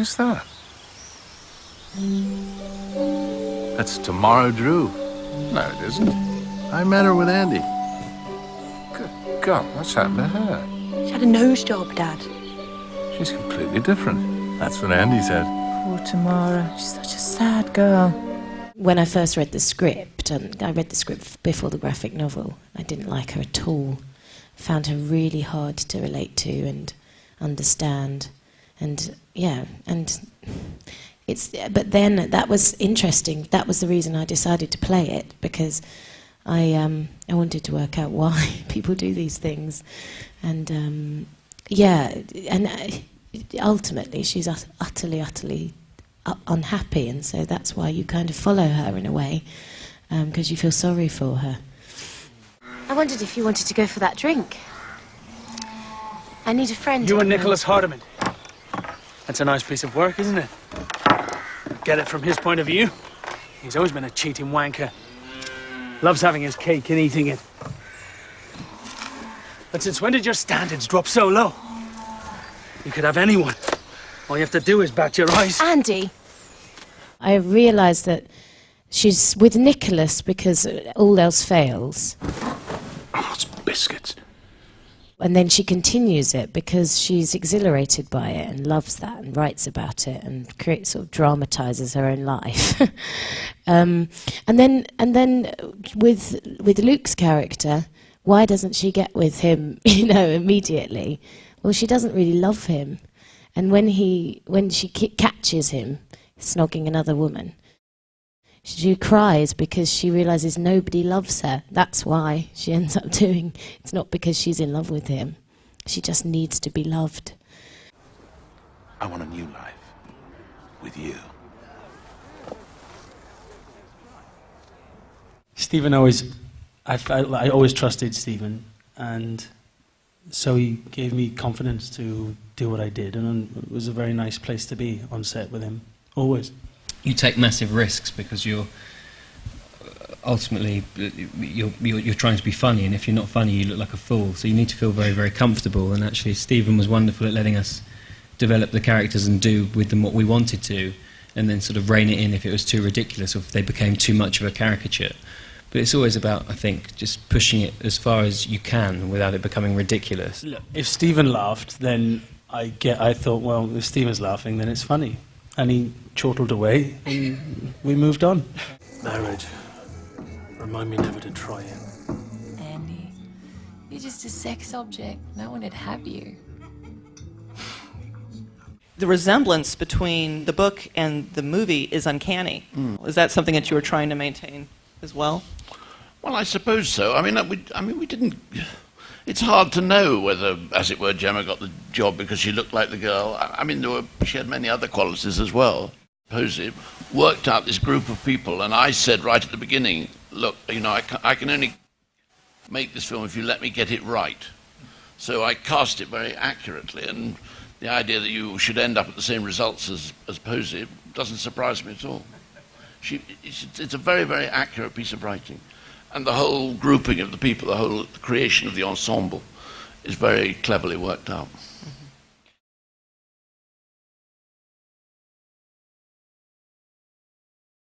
Who's that? That's Tamara Drewe. No, it isn't. I met her with Andy. Good God, what's happened to her? She had a nose job, Dad. She's completely different. That's what Andy said. Poor Tamara. She's such a sad girl. When I first read the script, and I read the script before the graphic novel, I didn't like her at all. Found her really hard to relate to and understand. And yeah, and but then that was interesting. That was the reason I decided to play it, because I wanted to work out why people do these things. And ultimately she's utterly unhappy, and so that's why you kind of follow her in a way, because you feel sorry for her. I wondered if you wanted to go for that drink. I need a friend. You and Nicholas Hardiman. That's a nice piece of work, isn't it? Get it from his point of view. He's always been a cheating wanker. Loves having his cake and eating it. But since when did your standards drop so low? You could have anyone. All you have to do is bat your eyes. Andy! I realised that she's with Nicholas because all else fails. Oh, it's biscuits. And then she continues it because she's exhilarated by it and loves that and writes about it and sort of dramatises her own life. and then with Luke's character, why doesn't she get with him, immediately? Well, she doesn't really love him. And when she catches him snogging another woman, she cries because she realises nobody loves her. That's why she ends up doing. It's not because she's in love with him. She just needs to be loved. I want a new life with you. Stephen I always trusted Stephen, and so he gave me confidence to do what I did, and it was a very nice place to be on set with him, always. You take massive risks because you're ultimately you're trying to be funny, and if you're not funny, you look like a fool. So you need to feel very, very comfortable. And actually, Stephen was wonderful at letting us develop the characters and do with them what we wanted to, and then sort of rein it in if it was too ridiculous or if they became too much of a caricature. But it's always about, I think, just pushing it as far as you can without it becoming ridiculous. Look, if Stephen laughed, then I thought, well, if Stephen's laughing, then it's funny. And he chortled away, and we moved on. Marriage. Remind me never to try it. Andy, you're just a sex object. No one would have you. The resemblance between the book and the movie is uncanny. Is that something that you were trying to maintain as well? Well, I suppose so. I mean, we didn't. It's hard to know whether, as it were, Gemma got the job because she looked like the girl. I mean, she had many other qualities as well. Posey worked out this group of people, and I said right at the beginning, look, I can only make this film if you let me get it right. So I cast it very accurately, and the idea that you should end up at the same results as Posey doesn't surprise me at all. It's a very, very accurate piece of writing. And the whole grouping of the people, the whole creation of the ensemble is very cleverly worked out.